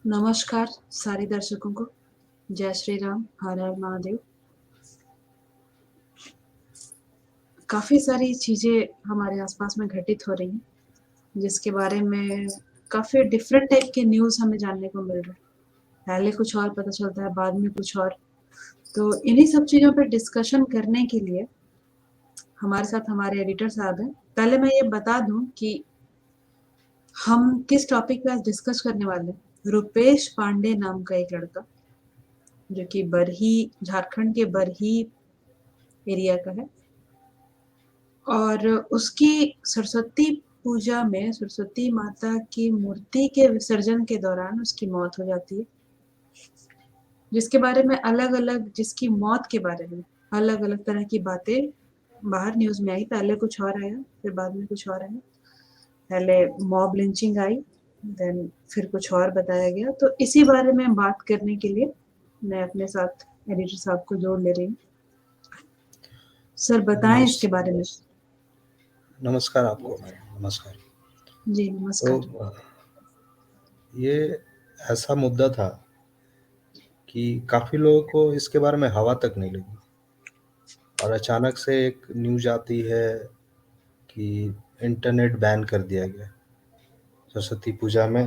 नमस्कार सारे दर्शकों को। जय श्री राम, हर हर महादेव। काफ़ी सारी चीज़ें हमारे आसपास में घटित हो रही हैं, जिसके बारे में काफ़ी डिफरेंट टाइप के न्यूज़ हमें जानने को मिल रहे हैं। पहले कुछ और पता चलता है, बाद में कुछ और। तो इन्हीं सब चीज़ों पे डिस्कशन करने के लिए हमारे साथ हमारे एडिटर साहब हैं। पहले मैं ये बता दूँ कि हम किस टॉपिक पे आज डिस्कस करने वाले हैं। रुपेश पांडे नाम का एक लड़का, जो कि बरही, झारखंड के बरही एरिया का है, और उसकी सरस्वती पूजा में सरस्वती माता की मूर्ति के विसर्जन के दौरान उसकी मौत हो जाती है, जिसके बारे में जिसकी मौत के बारे में अलग अलग तरह की बातें बाहर न्यूज में आई। पहले कुछ और आया, फिर बाद में कुछ और आया। पहले मॉब लिंचिंग आई, देन फिर कुछ और बताया गया। तो इसी बारे में बात करने के लिए मैं अपने साथ एडिटर साहब को जोड़ ले रही हूँ। सर बताएं इसके बारे में। नमस्कार आपको। नमस्कार। जी तो नमस्कार। ये ऐसा मुद्दा था कि काफ़ी लोगों को इसके बारे में हवा तक नहीं लगी, और अचानक से एक न्यूज़ आती है कि इंटरनेट बैन कर दिया गया सरस्वती पूजा में।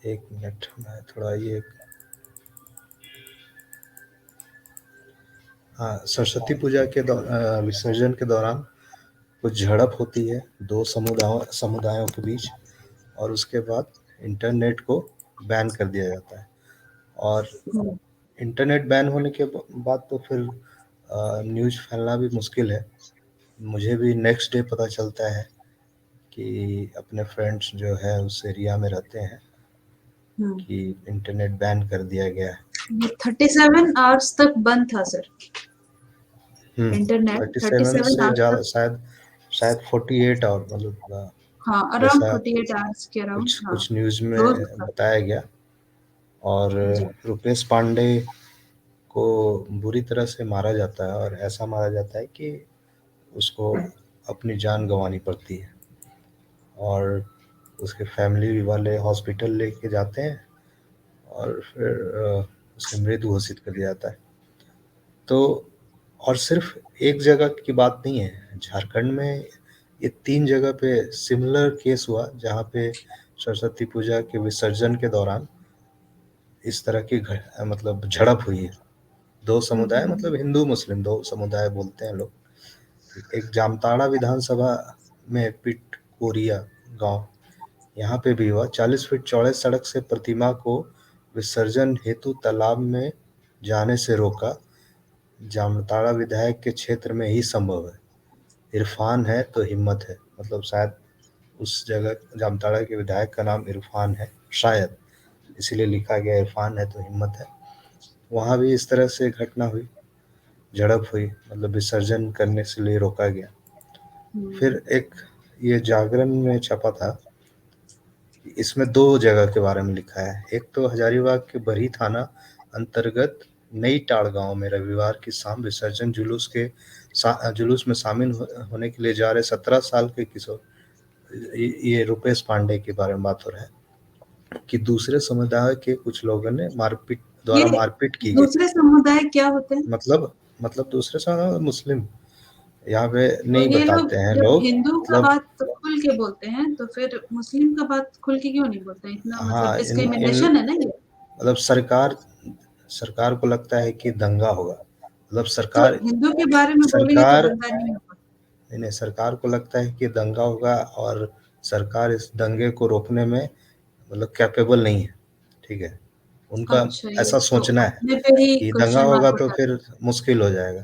एक मिनट, मैं थोड़ा ये हाँ, सरस्वती पूजा के विसर्जन के दौरान कुछ झड़प होती है दो समुदायों के बीच, और उसके बाद इंटरनेट को बैन कर दिया जाता है। और इंटरनेट बैन होने के बाद तो फिर न्यूज़ फैलना भी मुश्किल है। मुझे भी नेक्स्ट डे पता चलता है कि अपने फ्रेंड्स जो है उस एरिया में रहते हैं कि इंटरनेट बैन कर दिया गया है। 37 आवर्स तक बंद था सर इंटरनेट। 37 37 से आवर्स ज़्यादा, तक। शायद 48 आवर, मतलब हाँ, अराउंड जैसा 48 आवर्स के अराउंड। कुछ हाँ, कुछ न्यूज़ रोज में तक। बताया गया। और जी। रुपेश पांडे को बुरी तरह से मारा जाता है, और ऐसा मारा जाता है कि उसको अपनी जान गंवानी पड़ती है, और उसके फैमिली वाले हॉस्पिटल लेके जाते हैं, और फिर उसे मृत घोषित कर दिया जाता है। तो और सिर्फ एक जगह की बात नहीं है, झारखंड में ये 3 जगह पे सिमिलर केस हुआ, जहाँ पे सरस्वती पूजा के विसर्जन के दौरान इस तरह की मतलब झड़प हुई है। दो समुदाय, मतलब हिंदू मुस्लिम दो समुदाय बोलते हैं लोग। एक जामताड़ा विधानसभा में पिटकोरिया गांव, यहाँ पे भी हुआ। 40 फीट चौड़े सड़क से प्रतिमा को विसर्जन हेतु तालाब में जाने से रोका। जामताड़ा विधायक के क्षेत्र में ही संभव है, इरफान है तो हिम्मत है। मतलब शायद उस जगह जामताड़ा के विधायक का नाम इरफान है, शायद इसीलिए लिखा गया इरफान है तो हिम्मत है। वहाँ भी इस तरह से घटना हुई, झड़प हुई, मतलब विसर्जन करने से लिए रोका गया। फिर एक ये जागरण में छपा था, इसमें 2 जगह के बारे में लिखा है। एक तो हजारीबाग के बरही थाना अंतर्गत नई टाड़ गांव में रविवार की शाम विसर्जन जुलूस में शामिल होने के लिए जा रहे 17 साल के किशोर, ये रुपेश पांडे के बारे में बात हो रहा है, कि दूसरे समुदाय के कुछ लोगों ने ये मारपीट की गई। दूसरे समुदाय क्या होते हैं? मतलब दूसरे समुदाय मुस्लिम, यहाँ पे तो नहीं ये लोग बताते हैं जब लोग, हिंदू का मतलब बात तो खुल के बोलते हैं, तो फिर मुस्लिम का बात खुल के क्यों नहीं बोलते हैं? इतना मतलब हाँ, इन इन डिस्क्रिमिनेशन है ना ये। मतलब सरकार को लगता है कि दंगा होगा, मतलब तो हिंदू के बारे में बोलेंगे तो सरकार दंगा नहीं होगा। इन्हें सरकार को लगता है कि दंगा होगा, और सरकार इस दंगे को रोकने में मतलब कैपेबल नहीं है। ठीक है, उनका अच्छा, ये ऐसा तो सोचना है अपने पे ही कि दंगा क्वेश्चन होगा मार्क तो उठा। फिर मुश्किल हो जाएगा,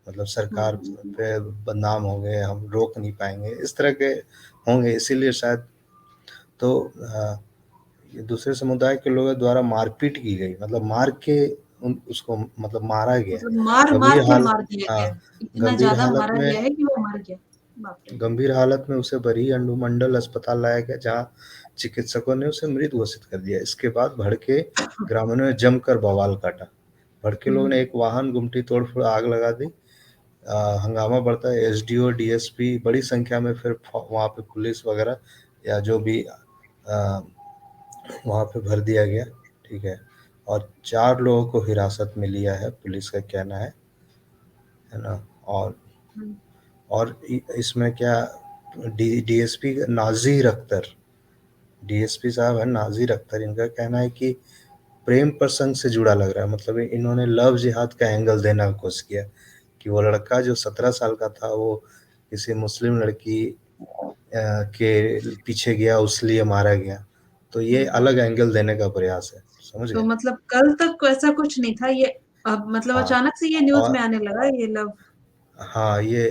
मतलब सरकार हम्म। पे बदनाम होंगे, हम रोक नहीं पाएंगे, इस तरह के होंगे, इसीलिए शायद। तो ये दूसरे समुदाय के लोगों द्वारा मारपीट की गई, मतलब मार के उसको मतलब मारा गया। मतलब मार मार गंभीर के हाल मार दिया हाँ, गया। इतना गंभीर ज्यादा हालत मारा में गया है कि वो मर गया। बाप रे। गंभीर हालत में उसे बरही अनुमंडल अस्पताल लाया गया, जहां चिकित्सकों ने उसे मृत घोषित कर दिया। इसके बाद भड़के ग्रामीणों ने जमकर बवाल काटा। भड़के लोगों ने एक वाहन गुमटी तोड़फोड़ आग लगा दी, हंगामा बढ़ता है, एसडीओ, डीएसपी बड़ी संख्या में फिर वहाँ पे पुलिस वगैरह या जो भी वहाँ पे भर दिया गया, ठीक है। और 4 लोगों को हिरासत में लिया है, पुलिस का कहना है ना। और हुँ, इसमें क्या, डीएसपी नाज़ीर अख्तर, डीएसपी साहब है नाज़ीर अख्तर, इनका कहना है कि प्रेम प्रसंग से जुड़ा लग रहा है, मतलब इन्होंने लव जिहाद का एंगल देने की कोशिश किया कि वो लड़का जो 17 साल का था वो किसी मुस्लिम लड़की के पीछे गया, उसलिए मारा गया। तो ये हुँ। अलग एंगल देने का प्रयास है, समझ तो गए? मतलब कल तक ऐसा कुछ नहीं था, ये अब मतलब हाँ, अचानक से ये न्यूज़ में और आने लगा ये लव। हाँ, ये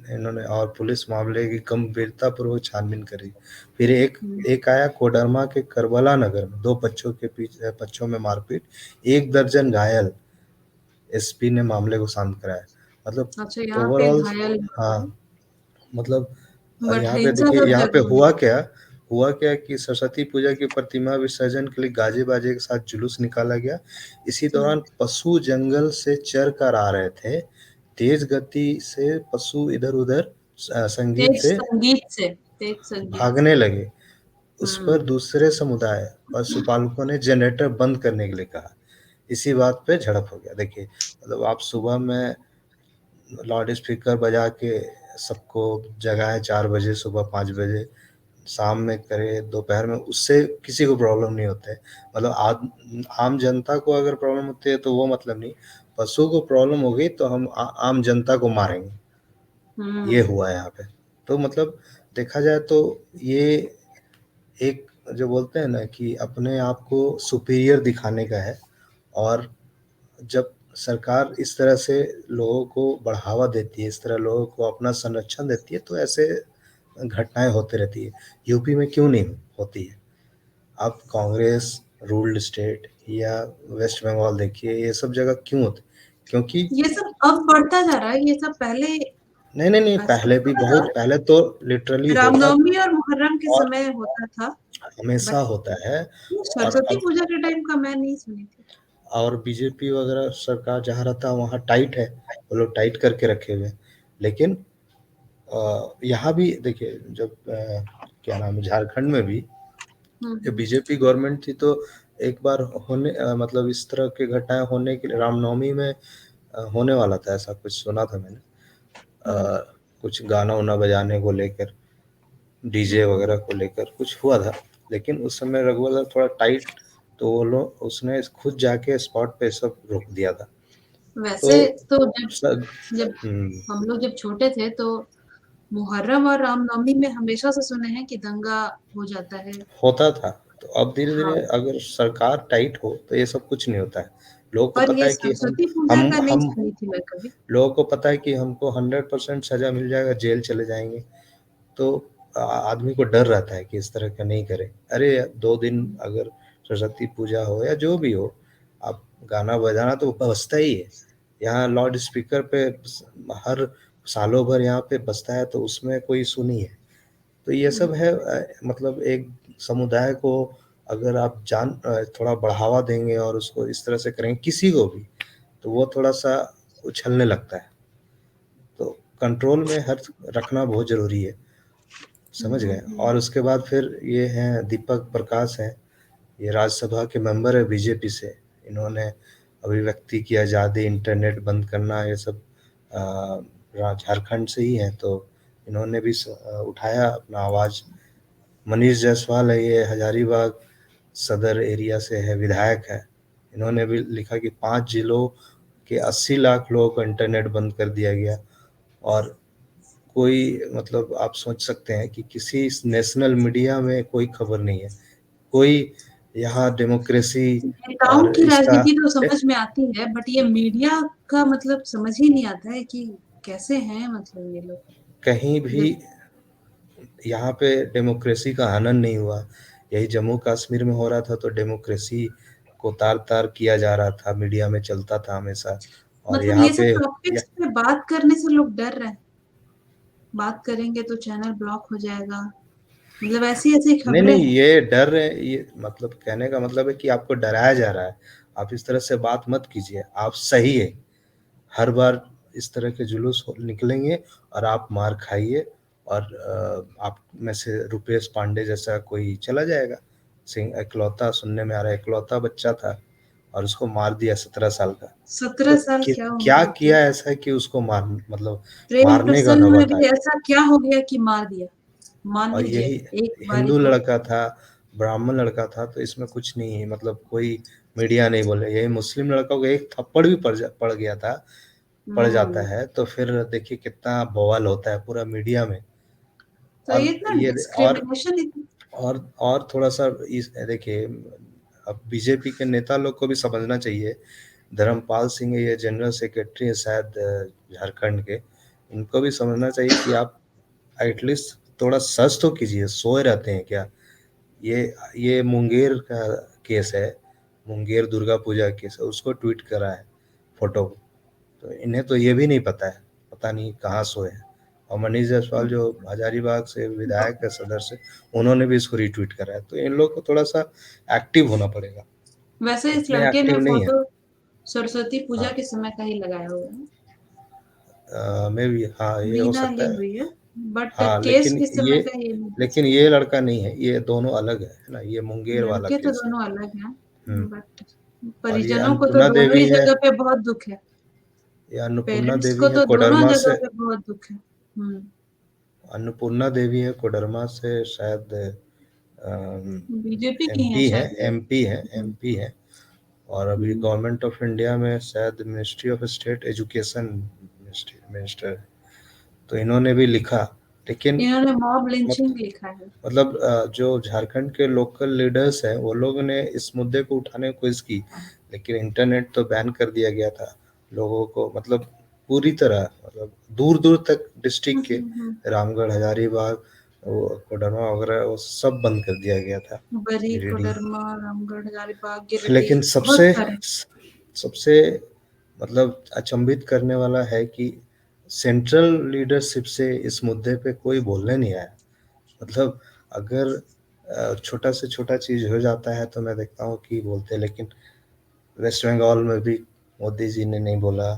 इन्होंने, और पुलिस मामले की गंभीरतापूर्वक छानबीन करी। फिर एक हुँ, एक आया कोडरमा के करबला नगर में 2 बच्चों में मारपीट, 1 दर्जन घायल, एसपी ने मामले को शांत कराया। मतलब अच्छा यहाँ पे ओवरऑल, घायल हुआ है, हाँ, मतलब बट यहाँ पे हिंसा देखिए, सब यहाँ पे जगह हो रही हुआ क्या कि सरस्वती पूजा की प्रतिमा विसर्जन के लिए गाजे बाजे के साथ जुलूस निकाला गया। इसी है। दौरान पशु जंगल से चर कर आ रहे थे, तेज गति से पशु इधर उधर संगीत तेज से संगीत से तेज संगीत से। भागने लगे। उस हुँ, पर दूसरे समुदाय पशुपालकों ने जनरेटर बंद करने के लिए कहा। इसी बात पे झड़प हो गया। देखिए, मतलब आप सुबह में लाउड स्पीकर बजा के सबको जगाएं 4 बजे, सुबह 5 बजे, शाम में करे, दोपहर में, उससे किसी को प्रॉब्लम नहीं होता है। मतलब आम जनता को अगर प्रॉब्लम होती है तो वो मतलब नहीं, पशु को प्रॉब्लम हो गई तो हम आम जनता को मारेंगे, ये हुँ, हुआ है यहाँ पे। तो मतलब देखा जाए तो ये एक, जो बोलते हैं ना कि अपने आप को सुपीरियर दिखाने का है। और जब सरकार इस तरह से लोगों को बढ़ावा देती है, इस तरह लोगों को अपना संरक्षण देती है, तो ऐसे घटनाएं होती रहती है। यूपी में क्यों नहीं होती है? आप कांग्रेस रूल्ड स्टेट या वेस्ट बंगाल देखिए, ये सब जगह क्यों होती? क्योंकि ये सब अब बढ़ता जा रहा है, ये सब पहले नहीं, नहीं, नहीं, ऐसा पहले भी, होता था। बहुत पहले तो लिटरली होता रामनवमी था और मुहर्रम के और समय होता था, हमेशा बट होता है। और सरस्वती अब, पूजा के टाइम का मैं नहीं सुनी थी। और बीजेपी वगैरह सरकार जहाँ रहता है वहाँ टाइट है, वो लोग टाइट करके रखे हुए हैं। लेकिन यहाँ भी देखिए, जब क्या नाम है, झारखंड में भी हुँ, जब हुँ, बीजेपी गवर्नमेंट थी तो एक बार मतलब इस तरह की घटनाएं होने के लिए रामनवमी में होने वाला था, ऐसा कुछ सुना था मैंने। हुँ, कुछ गाना वाना बजाने को लेकर, डीजे हुँ। वगैरह को लेकर कुछ हुआ था। लेकिन उस समय रघुवर थोड़ा टाइट, तो वो लोग, उसने खुद जाके स्पॉट पे सब रोक दिया था। तो वैसे तो जब सब, जब हम्म, हम लोग जब छोटे थे तो मुहर्रम और रामनवमी में हमेशा से सुने हैं कि दंगा हो जाता है। होता था। तो अब धीरे धीरे हाँ, अगर सरकार टाइट हो तो ये सब कुछ नहीं होता है। लोगों को और पता ये है कि सरस्वती पूजा का नहीं हम सुनी थी मैं कभी। लोगों को पता है कि हमको 100% सजा मिल जाएगा, जेल चले जाएंगे। तो आदमी को डर रहता है कि इस तरह का नहीं करे। अरे 2 दिन अगर सरस्वती पूजा हो या जो भी हो, आप गाना बजाना तो बजता ही है। यहाँ लाउड स्पीकर पे हर सालों भर यहाँ पे बजता है, तो उसमें कोई इशू नहीं है। तो ये हुँ, सब है। मतलब एक समुदाय को अगर आप थोड़ा बढ़ावा देंगे और उसको इस तरह से करेंगे किसी को भी, तो वो थोड़ा सा उछलने लगता है। तो कंट्रोल में हर रखना बहुत ज़रूरी है, हुँ, समझ गए? हुँ, हुँ। और उसके बाद फिर ये हैं दीपक प्रकाश हैं, ये राज्यसभा के मेंबर है बीजेपी से। इन्होंने अभिव्यक्ति की आज़ादी, इंटरनेट बंद करना, ये सब झारखंड से ही हैं, तो इन्होंने भी उठाया अपना आवाज़। मनीष जायसवाल है, ये हजारीबाग सदर एरिया से है, विधायक है। इन्होंने भी लिखा कि 5 जिलों के 80 लाख लोगों को इंटरनेट बंद कर दिया गया। और कोई, मतलब आप सोच सकते हैं कि किसी नेशनल मीडिया में कोई खबर नहीं है, कोई यहाँ डेमोक्रेसी नेताओं और की इसका राजनीति तो समझ में आती है, बट ये मीडिया का मतलब समझ ही नहीं आता है कि कैसे हैं मतलब ये लोग। कहीं भी जब यहाँ पे डेमोक्रेसी का हनन नहीं हुआ। यही जम्मू कश्मीर में हो रहा था तो डेमोक्रेसी को तार तार किया जा रहा था, मीडिया में चलता था हमेशा। और मतलब यहाँ ये सब पे टॉपिक्स पे बात करने से लोग डर रहे हैं। बात करेंगे तो चैनल ब्लॉक हो जाएगा। मतलब ऐसी-ऐसी नहीं, खबरें नहीं, हैं। ये डर है, ये मतलब कहने का मतलब है कि आपको डराया जा रहा है। आप इस तरह से बात मत कीजिए, आप सही है। हर बार इस तरह के जुलूस निकलेंगे और आप मार खाइए और आप में से रुपेश पांडे जैसा कोई चला जाएगा। सिंह इकलौता, सुनने में आ रहा है इकलौता बच्चा था और उसको मार दिया 17 साल का। 17 मतलब साल क्या क्या उम्र थी? किया ऐसा कि उसको मार, मतलब प्रेम मारने का प्रसंग में नौबत आ भी गया। ऐसा क्या हो गया कि मार दिया? मान और लीजिए, यही एक बारी हिंदू को। लड़का था, ब्राह्मण लड़का था, तो इसमें कुछ नहीं है, मतलब कोई मीडिया नहीं बोले। यही मुस्लिम लड़का को एक थप्पड़ भी पड़ गया था, पड़ जाता हुँ, है तो फिर देखिए कितना बवाल होता है पूरा मीडिया में। तो और ये इतना ये डिस्क्रिमिनेशन इतना। और थोड़ा-सा इस देखिए, अब बीजेपी के नेता लोग को भी समझना चाहिए। धर्मपाल सिंह ये जनरल सेक्रेटरी है शायद झारखंड के। इनको भी समझना चाहिए कि आप एटलीस्ट थोड़ा सच तो कीजिए, सोए रहते हैं क्या? ये ये मुंगेर का केस है, मुंगेर दुर्गा पूजा केस है, उसको ट्वीट करा है फ़ोटो। तो इन्हें तो ये भी नहीं पता है, पता नहीं कहाँ सोए हैं। और मनीष जायसवाल जो हजारीबाग से ब विधायक है, सदस्य, उन्होंने भी इसको रीट्वीट करा है। तो इन लोग को थोड़ा-सा एक्टिव होना पड़ेगा, वैसे इस इतने लड़के ने एक्टिव नहीं है। फ़ोटो सरस्वती पूजा हाँ, के समय का ही लगाया हुआ है। मेबी हाँ, ये हो वीणा सकता ली है। हुई है, बट हाँ, केस किस समय का ये नहीं कह लेकिन सकते। ये लड़का नहीं है, ये दोनों अलग है ना? ये मुंगेर वाला लड़के तो केस है। दोनों अलग हैं, हुँ, बट और ये परिजनों को तो अन्नपूर्णा दोनों देवी ही है, जगह पे बहुत दुःख है। ये अन्नपूर्णा पेरेंट्स देवी को है तो दोनों कोडरमा जगह से। पे बहुत दुःख है। हुँ, अन्नपूर्णा देवी है कोडरमा से, शायद बीजेपी की हैं एमपी है, शायद वो। एमपी है, हुँ, एमपी है। और अभी हुँ। गवर्नमेंट ऑफ इंडिया में शायद ministry of state education minister. तो इन्होंने भी लिखा, लेकिन इन्होंने मॉब मत लिंचिंग लिखा है। मतलब जो झारखंड के लोकल लीडर्स हैं वो लोगों ने इस मुद्दे को उठाने की कोशिश की, लेकिन इंटरनेट तो बैन कर दिया गया था लोगों को, मतलब पूरी तरह, मतलब दूर दूर तक हुँ, डिस्ट्रिक्ट के हुँ, हुँ। रामगढ़, हजारीबाग, वो कोडरमा वगैरह वो सब बंद कर दिया गया था, बरी, गिरिडीह। कोडरमा, रामगढ़, हजारीबाग, गिरिडीह, लेकिन बहुत सबसे सारे। सबसे मतलब अचंभित करने वाला है कि सेंट्रल लीडरशिप से इस मुद्दे पे कोई बोलने नहीं आया। मतलब अगर छोटा से छोटा चीज़ हो जाता है तो मैं देखता हूँ कि बोलते हैं, लेकिन वेस्ट बंगाल में भी मोदी जी ने नहीं बोला,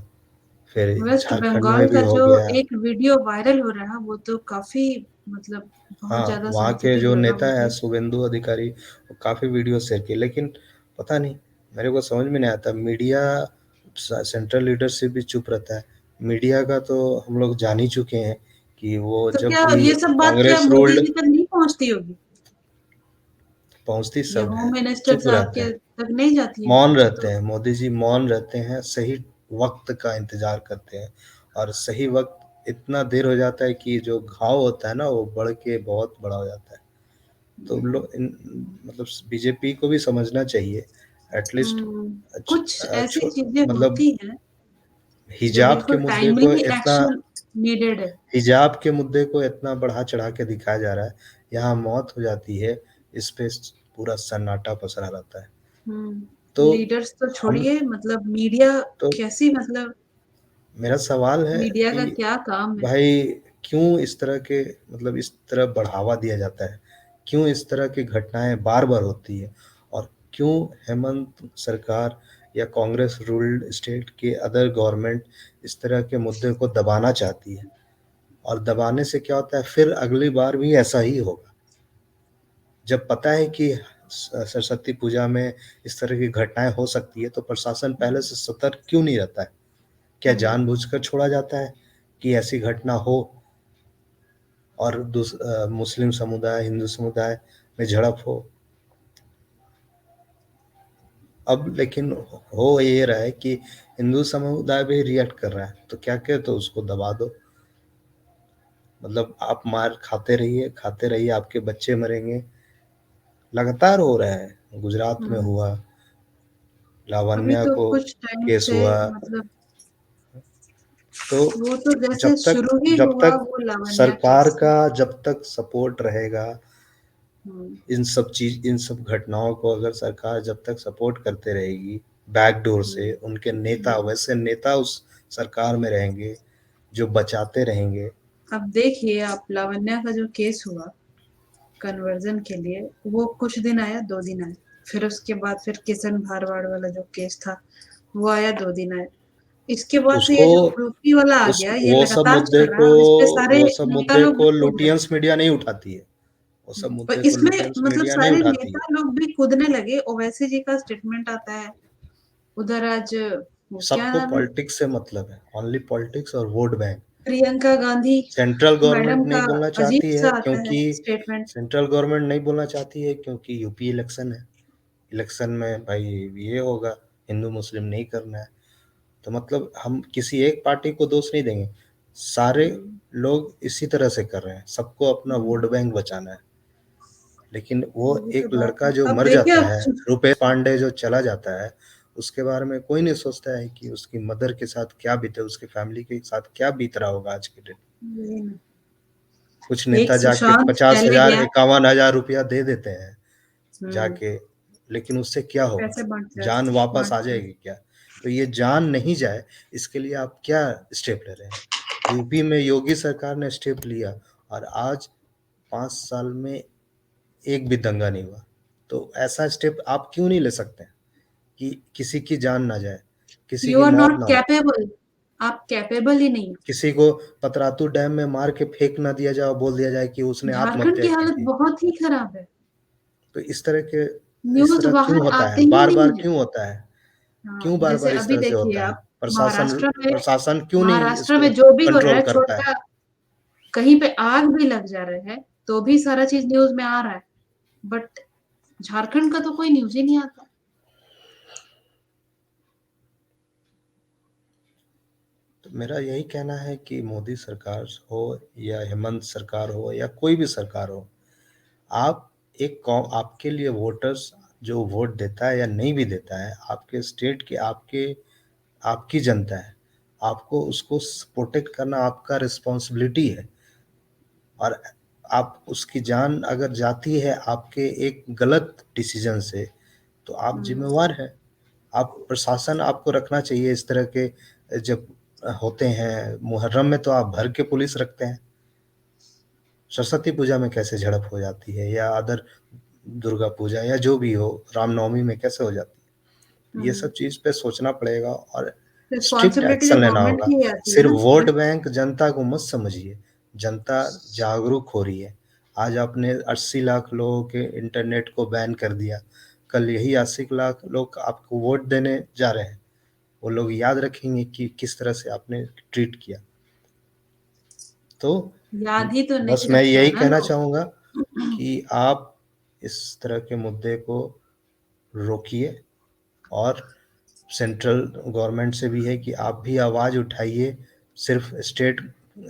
फिर वेस्ट झारखंड बंगाल में भी का हो जो गया। एक वीडियो वायरल हो रहा है, वो तो काफ़ी मतलब बहुत हाँ, ज़्यादा वहाँ के सेंसिटिव जो लगा नेता है मुझे। शुभेंदु अधिकारी, वो काफ़ी वीडियो शेयर किए, लेकिन पता नहीं, मेरे को समझ में नहीं आता। मीडिया, सेंट्रल लीडरशिप भी चुप रहता है। मीडिया का तो हम लोग जान ही चुके हैं कि वो तो जब क्या भी ये सब बात क्या कांग्रेस मोदी रूल्ड, जी तक नहीं पहुँचती होगी? पहुँचती ये सब है, होम मिनिस्टर चुप साहब रहते के हैं, तक नहीं जाती है मौन बात? रहते तो हैं। मोदी जी मौन रहते हैं, सही वक़्त का इंतज़ार करते हैं, और सही वक़्त इतना देर हो जाता है कि जो घाव होता है ना, वो बढ़ के बहुत बड़ा हो जाता है। तो हुँ, मतलब बीजेपी को भी समझना चाहिए एटलीस्ट। कुछ ऐसी छो चीज़ें मतलब होती हैं जो हिजाब के बिल्कुल मुद्दे को टाइमली इतना एक्शन नीडेड है। हिजाब के मुद्दे को इतना बढ़ा-चढ़ा के दिखाया जा रहा है, यहाँ मौत हो जाती है, इस पे पूरा सन्नाटा पसरा रहता है। हुँ, तो लीडर्स तो हम छोड़िए, मतलब मीडिया तो कैसी, मतलब मेरा सवाल है मीडिया कि का क्या काम है? भाई, क्यों इस तरह के, मतलब इस तरह बढ़ावा दिया जाता है? क्यों इस तरह की घटनाएँ बार-बार होती है? और क्यों हेमंत सरकार या कांग्रेस रूल्ड स्टेट के अदर गवर्नमेंट इस तरह के मुद्दे को दबाना चाहती है? और दबाने से क्या होता है, फिर अगली बार भी ऐसा ही होगा। जब पता है कि सरस्वती पूजा में इस तरह की घटनाएँ हो सकती है, तो प्रशासन पहले से सतर्क क्यों नहीं रहता है? क्या हुँ, जानबूझकर छोड़ा जाता है कि ऐसी घटना हो और मुस्लिम समुदाय, हिंदू समुदाय में झड़प हो? अब लेकिन हो ये रहा है कि हिंदू समुदाय भी रिएक्ट कर रहा है, तो क्या करे, तो उसको दबा दो। मतलब आप मार खाते रहिए, आपके बच्चे मरेंगे। लगातार हो रहा है, गुजरात में हुँ। हुआ, अभी लावण्या तो को कुछ टाइम केस से हुआ। मतलब तो वो तो जैसे शुरू ही जब हुआ तक वो लावण्या सरकार केस से। का जब तक सपोर्ट रहेगा, हुँ, इन सब घटनाओं को अगर सरकार जब तक सपोर्ट करते रहेगी बैकडोर से, हुँ, उनके नेता, हुँ। वैसे नेता उस सरकार में रहेंगे जो बचाते रहेंगे। अब देखिए आप, लावण्या का जो केस हुआ कन्वर्जन के लिए, वो कुछ दिन आया, 2 दिन आया। फिर उसके बाद फिर किशन भारवाड़ वाला जो केस था, वो आया, 2 दिन आया। इसके बाद से उसको ये जो यूपी वाला आ उस गया, ये वो सब लगातार मुद्दे चल रहा को है और इसपे सारे वो सब नेता मुद्दे लोग भी को कूद रहे हैं। लुटियंस मीडिया नहीं उठाती है। वो सब पर मुद्दे को इसमें लुटियंस मतलब मीडिया नहीं सारे उठाती है। नेता लोग भी कूदने लगे। ओवैसी जी का स्टेटमेंट आता है, उधर आज वो क्या सबको नाम है, पॉलिटिक्स से मतलब है, ओनली पॉलिटिक्स और vote bank. Priyanka Gandhi central government madam नहीं का बोलना अजीब चाहती है सा आता है क्योंकि स्टेटमेंट। सेंट्रल गवर्नमेंट नहीं बोलना चाहती है क्योंकि यूपी इलेक्शन है। इलेक्शन में भाई ये होगा, हिंदू मुस्लिम नहीं करना है। तो मतलब हम किसी एक पार्टी को दोष नहीं देंगे, सारे लोग इसी तरह से कर रहे हैं, सबको अपना वोट बैंक बचाना है। लेकिन वो वही तो एक बात लड़का है। जो अब मर देखिए जाता अब है, रुपेश पांडे जो चला जाता है, उसके बारे में कोई नहीं सोचता है कि उसकी मदर के साथ क्या बीते, उसकी फैमिली के साथ क्या बीत रहा होगा आज के दिन। वही ना। कुछ एक नेता जाके सुशांत पचास पहले हजार गया। 51,000 रुपया दे देते हैं हम्म। जाके, लेकिन उससे क्या होगा? पैसे जान वापस आ बांटते हैं। जाएगी क्या? तो ये जान नहीं जाए, इसके लिए आप क्या स्टेप ले रहे हैं? यूपी में योगी सरकार ने स्टेप लिया और आज 5 साल में एक भी दंगा नहीं हुआ। तो ऐसा स्टेप आप क्यों नहीं ले सकते कि किसी की जान ना जाए, किसी यू की आर मौत नॉट ना हो, कैपेबल। आप कैपेबल ही नहीं हो। किसी को पतरातू डैम में मार के फेंक ना दिया जाए और बोल दिया जाए कि उसने झारखंड आत्महत्या की की हालत थी। बहुत ही खराब है। तो इस न्यूज तरह क्यों बाहर होता आते है? ही बार-बार नहीं है। क्यों होता है? हाँ, क्यों जैसे बार-बार इस अभी तरह से देखिए होता है? आप, महाराष्ट्र में प्रशासन क्यों नहीं महाराष्ट्र इसको में जो भी हो रहा कंट्रोल है, करता है? छोटा कहीं पे आग भी लग जा रहा है तो भी सारा चीज न्यूज में आ रहा है। बट झारखंड का तो कोई न्यूज ही नहीं आता। तो मेरा यही कहना है कि मोदी सरकार हो या हेमंत सरकार हो या कोई भी सरकार हो, आप एक कौ आपके लिए वोटर्स जो वोट देता है या नहीं भी देता है, आपके स्टेट की आपकी जनता है। आपको उसको प्रोटेक्ट करना आपका रिस्पॉन्सिबिलिटी है। और आप उसकी जान अगर जाती है आपके एक गलत डिसीजन से, तो आप हम्म। जिम्मेवार हैं। आप प्रशासन आपको रखना चाहिए इस तरह के जब होते हैं। मुहर्रम में तो आप भर के पुलिस रखते हैं, सरस्वती पूजा में कैसे झड़प हो जाती है, या अदर दुर्गा पूजा या जो भी हो, रामनवमी में कैसे हो जाती है? ये हम्म। सब चीज़ पे सोचना पड़ेगा और स्ट्रिक्ट रिस्पॉन्सिबिलिटी तो एक्शन लेना गवर्नमेंट होगा। की ही आती है सिर्फ ना। वोट बैंक जनता को मत समझिए, जनता जागरूक हो रही है। आज आपने 80 लाख लोगों के इंटरनेट को बैन कर दिया, कल यही 80 लाख लोग आपको वोट देने जा रहे हैं। वो लोग याद रखेंगे कि किस तरह से आपने ट्रीट किया। तो याद ही तो बस नहीं मैं रखना यही ना कहना लोग। चाहूँगा कि आप इस तरह के मुद्दे को रोकिए, और सेंट्रल गवर्नमेंट से भी है कि आप भी आवाज़ उठाइए। सिर्फ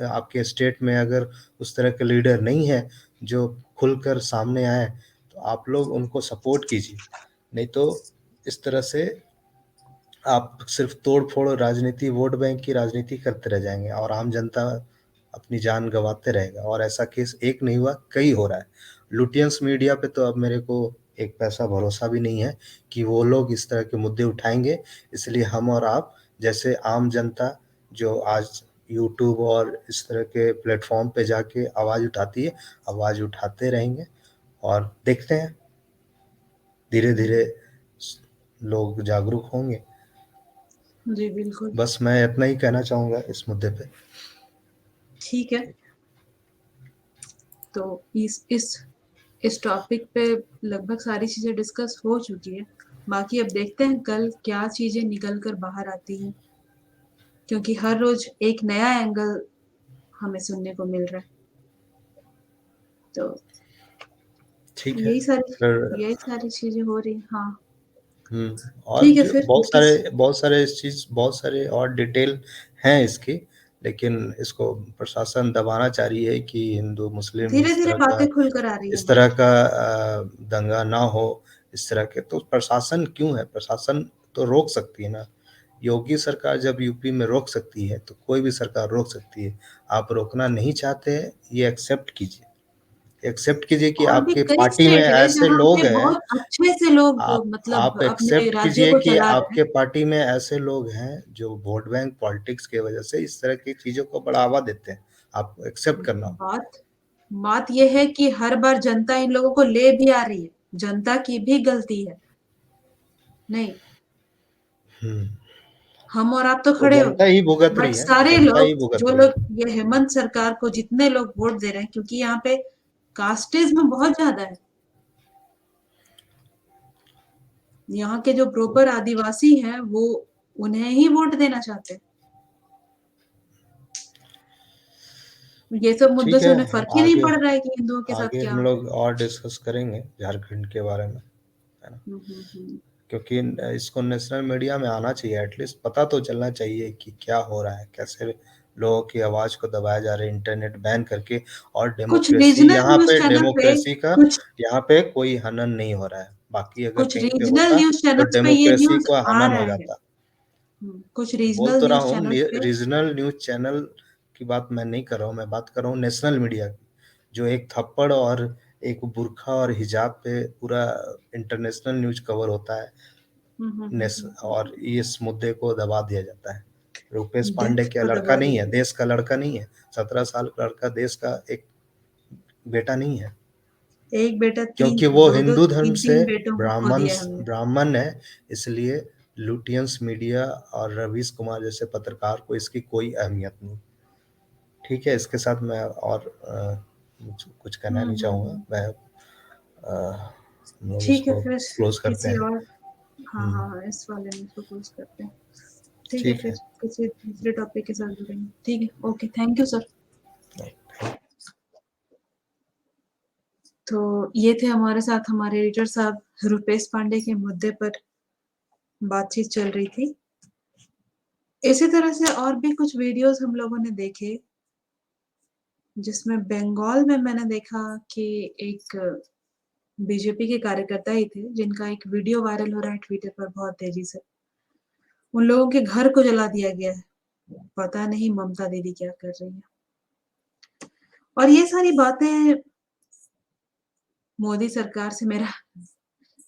आपके स्टेट में अगर उस तरह के लीडर नहीं है जो खुलकर सामने आए, तो आप लोग उनको सपोर्ट कीजिए। नहीं तो इस तरह से आप सिर्फ तोड़-फोड़ राजनीति, वोट बैंक की राजनीति करते रह जाएँगे और आम जनता अपनी जान गँवाते रहेगा। और ऐसा केस एक नहीं हुआ, कई हो रहा है। लुटियंस मीडिया पे तो अब मेरे को एक पैसा भरोसा भी नहीं है कि वो लोग इस तरह के मुद्दे उठाएँगे। इसलिए हम और आप जैसे आम जनता जो आज यूट्यूब और इस तरह के प्लेटफ़ॉर्म पे जाके आवाज़ उठाती है, आवाज़ उठाते रहेंगे और देखते हैं, धीरे-धीरे स लोग जागरूक होंगे। जी बिल्कुल। बस मैं इतना ही कहना चाहूँगा इस मुद्दे पे। ठीक है। तो इस टॉपिक पे लगभग सारी चीजें डिस्कस हो चुकी है। बाकी अब देखते हैं कल क्या चीजें निकल कर बाहर आती हैं, क्योंकि हर रोज एक नया एंगल हमें सुनने को मिल रहा है। तो ठीक है, फिर यही सारी चीजें हो रही हैं। हाँ। और ठीक है जो फिर किस बहुत सारे और डिटेल हैं इसकी, लेकिन इसको प्रशासन दबाना चाह रही है कि हिंदू मुस्लिम धीरे धीरे बातें खुल कर आ रही है इस तरह बाहर। का दंगा ना हो। इस तरह के तो प्रशासन क्यों है? प्रशासन तो रोक सकती है ना। योगी सरकार जब यूपी में रोक सकती है, तो कोई भी सरकार रोक सकती है। आप रोकना नहीं चाहते हैं, ये एक्सेप्ट कीजिए कि और भी आपके कई पार्टी में स्टेट है ऐसे जहाँ पे लोग हैं। बहुत अच्छे से लोग आप मतलब अपने एक्सेप्ट राज्य कीजिए को कि चला रहे हैं। आपके पार्टी में ऐसे लोग हैं जो वोट बैंक पॉलिटिक्स की वजह से इस तरह की चीज़ों को बढ़ावा देते हैं। आपको एक्सेप्ट करना होगा। बात बात यह है कि हर बार जनता इन लोगों को ले भी आ रही है। जनता की भी गलती है नहीं। हुँ। हम और आप तो तो खड़े हो जनता गए, ही भुगत बट रही है, सारे जनता ही लोग, भुगत जो रही है। लोग ये हेमंत सरकार को जितने लोग वोट दे रहे हैं, क्योंकि यहाँ पे कास्टेज में बहुत ज्यादा है, यहाँ के जो प्रॉपर आदिवासी हैं वो उन्हें ही वोट देना चाहते हैं। ये सब मुद्दों ठीक से है, उन्हें फर्क ही नहीं आगे पड़ रहा है कि हिंदुओं के साथ आगे क्या हम हो रहा है। लोग और डिस्कस करेंगे झारखंड के बारे में, है ना? हम्म। क्योंकि इसको नेशनल मीडिया में आना चाहिए, एटलीस्ट पता तो चलना चाहिए कि क्या हो रहा है, कैसे लोगों की आवाज को दबाया जा रहा है इंटरनेट बैन करके। और कुछ डेमोक्रेसी, रीजनल यहाँ न्यूज पे चैनल पे डेमोक्रेसी का कुछ यहाँ पे कोई हनन नहीं हो रहा है। बाकी अगर कुछ कहीं पे रीजनल होता न्यूज तो चैनल्स पे ये डेमोक्रेसी न्यूज को आ हनन हो रहा है। जाता। कुछ बोल रीजनल तो रहा न्यूज हूँ, चैनल्स पे। रीजनल न्यूज चैनल की बात मैं नहीं कर रहा हूँ, मैं बात कर रहा हूँ नेशनल मीडिया की, जो एक थप्पड़ और एक बुर्का और हिजाब पे पूरा इंटरनेशनल न्यूज कवर होता है, और इस मुद्दे को दबा दिया जाता है। रुपेश पांडे डेथ क्या को लड़का दबा नहीं दिया है, गया। देश का लड़का नहीं है, 17 साल का लड़का देश का एक बेटा नहीं है, एक बेटा, तीन, क्योंकि वो दो दो हिंदू धर्म तीन से तीन बेटों को खो ब्राह्मण दिया हमने। ब्राह्मण है। इसलिए लुटियंस मीडिया और रवीश कुमार जैसे पत्रकार को इसकी कोई अहमियत नहीं। ठीक है, इसके साथ मैं और कुछ कहना नहीं चाहूँगा। हम्म। मैं हम लोग ठीक है, इसको फिर क्लोज करते किसी हैं। और, हाँ हम्म, हाँ हाँ, इस वाले में इसको क्लोज करते हैं। ठीक है, ठीक फिर है। किसी दूसरे टॉपिक के साथ जुड़ेंगे। ठीक है, ओके, थैंक यू सर। तो ये थे हमारे साथ हमारे एडिटर साहब, रुपेश पांडे के मुद्दे पर बातचीत चल रही थी। इसी तरह से और भी कुछ वीडियोस हम लोगों ने देखे, जिसमें बंगाल में मैंने देखा कि एक बीजेपी के कार्यकर्ता ही थे, जिनका एक वीडियो वायरल हो रहा है ट्विटर पर बहुत तेजी से। उन लोगों के घर को जला दिया गया है। पता नहीं ममता दीदी क्या कर रही है। और ये सारी बातें, मोदी सरकार से मेरा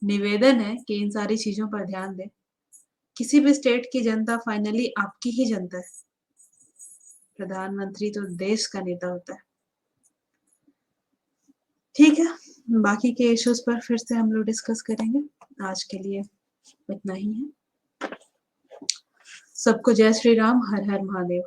निवेदन है कि इन सारी चीजों पर ध्यान दें। किसी भी स्टेट की जनता फाइनली आपकी ही जनता है। प्रधानमंत्री तो देश का नेता होता है। ठीक है, बाकी के इश्यूज पर फिर से हम लोग डिस्कस करेंगे। आज के लिए इतना ही है। सबको जय श्री राम, हर हर महादेव।